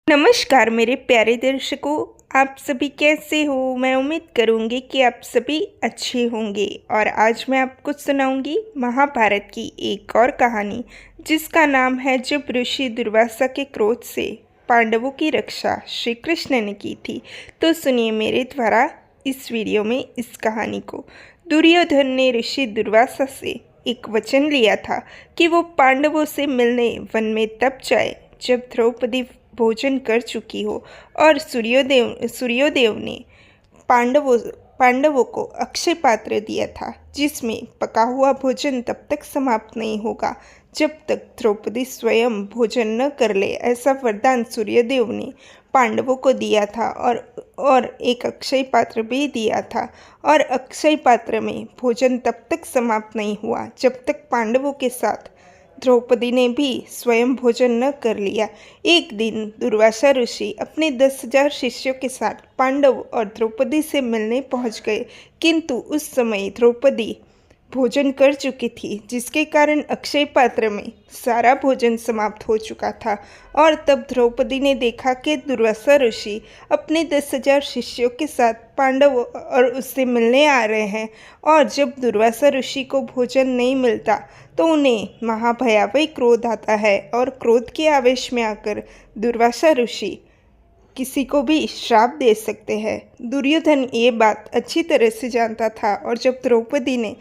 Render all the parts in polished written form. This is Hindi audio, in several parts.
नमस्कार मेरे प्यारे दर्शकों, आप सभी कैसे हो। मैं उम्मीद करूंगी कि आप सभी अच्छे होंगे। और आज मैं आपको सुनाऊंगी महाभारत की एक और कहानी, जिसका नाम है जब ऋषि दुर्वासा के क्रोध से पांडवों की रक्षा श्री कृष्ण ने की थी। तो सुनिए मेरे द्वारा इस वीडियो में इस कहानी को। दुर्योधन ने ऋषि दुर्वासा से एक वचन लिया था कि वो पांडवों से मिलने वन में तब जाए जब द्रौपदी भोजन कर चुकी हो। और सूर्योदेव ने पांडवों को अक्षय पात्र दिया था, जिसमें पका हुआ भोजन तब तक समाप्त नहीं होगा जब तक द्रौपदी स्वयं भोजन न कर ले। ऐसा वरदान सूर्यदेव ने पांडवों को दिया था और एक अक्षय पात्र भी दिया था। और अक्षय पात्र में भोजन तब तक समाप्त नहीं हुआ जब तक पांडवों के साथ द्रौपदी ने भी स्वयं भोजन न कर लिया। एक दिन दुर्वासा ऋषि अपने 10,000 शिष्यों के साथ पांडव और द्रौपदी से मिलने पहुंच गए, किंतु उस समय द्रौपदी भोजन कर चुकी थी, जिसके कारण अक्षय पात्र में सारा भोजन समाप्त हो चुका था। और तब द्रौपदी ने देखा कि दुर्वासा ऋषि अपने 10,000 शिष्यों के साथ पांडव और उससे मिलने आ रहे हैं। और जब दुर्वासा ऋषि को भोजन नहीं मिलता तो उन्हें महाभयावह क्रोध आता है, और क्रोध के आवेश में आकर दुर्वासा ऋषि किसी को भी श्राप दे सकते हैं। दुर्योधन ये बात अच्छी तरह से जानता था, और जब द्रौपदी ने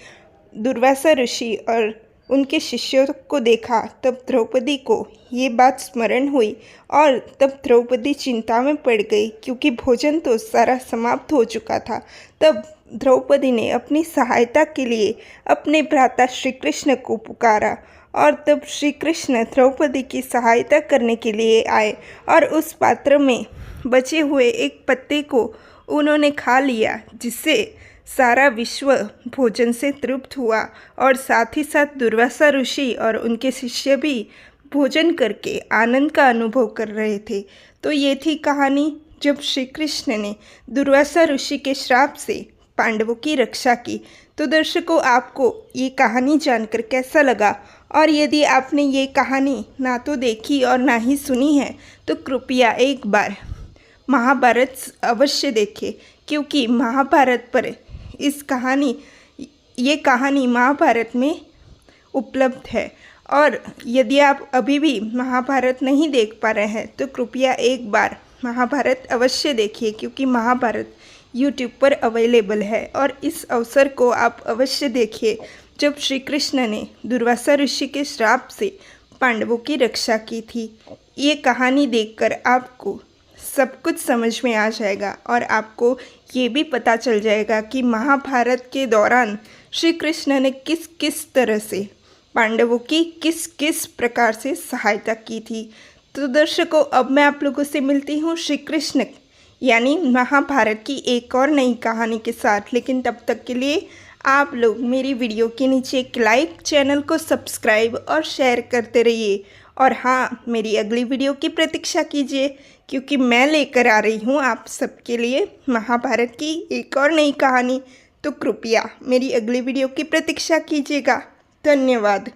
दुर्वासा ऋषि और उनके शिष्यों को देखा तब द्रौपदी को ये बात स्मरण हुई। और तब द्रौपदी चिंता में पड़ गई, क्योंकि भोजन तो सारा समाप्त हो चुका था। तब द्रौपदी ने अपनी सहायता के लिए अपने भ्राता श्री कृष्ण को पुकारा, और तब श्री कृष्ण द्रौपदी की सहायता करने के लिए आए, और उस पात्र में बचे हुए एक पत्ते को उन्होंने खा लिया, जिससे सारा विश्व भोजन से तृप्त हुआ। और साथ ही साथ दुर्वासा ऋषि और उनके शिष्य भी भोजन करके आनंद का अनुभव कर रहे थे। तो ये थी कहानी जब श्री कृष्ण ने दुर्वासा ऋषि के श्राप से पांडवों की रक्षा की। तो दर्शकों, आपको ये कहानी जानकर कैसा लगा? और यदि आपने ये कहानी ना तो देखी और ना ही सुनी है तो कृपया एक बार महाभारत अवश्य देखें, क्योंकि महाभारत पर ये कहानी महाभारत में उपलब्ध है। और यदि आप अभी भी महाभारत नहीं देख पा रहे हैं तो कृपया एक बार महाभारत अवश्य देखिए, क्योंकि महाभारत यूट्यूब पर अवेलेबल है। और इस अवसर को आप अवश्य देखिए जब श्री कृष्ण ने दुर्वासा ऋषि के श्राप से पांडवों की रक्षा की थी। ये कहानी देखकर आपको सब कुछ समझ में आ जाएगा, और आपको ये भी पता चल जाएगा कि महाभारत के दौरान श्री कृष्ण ने किस किस तरह से पांडवों की किस किस प्रकार से सहायता की थी। तो दर्शकों, अब मैं आप लोगों से मिलती हूँ श्री कृष्ण यानी महाभारत की एक और नई कहानी के साथ। लेकिन तब तक के लिए आप लोग मेरी वीडियो के नीचे एक लाइक, चैनल को सब्सक्राइब और शेयर करते रहिए। और हाँ, मेरी अगली वीडियो की प्रतीक्षा कीजिए, क्योंकि मैं लेकर आ रही हूँ आप सबके लिए महाभारत की एक और नई कहानी। तो कृपया मेरी अगली वीडियो की प्रतीक्षा कीजिएगा। धन्यवाद।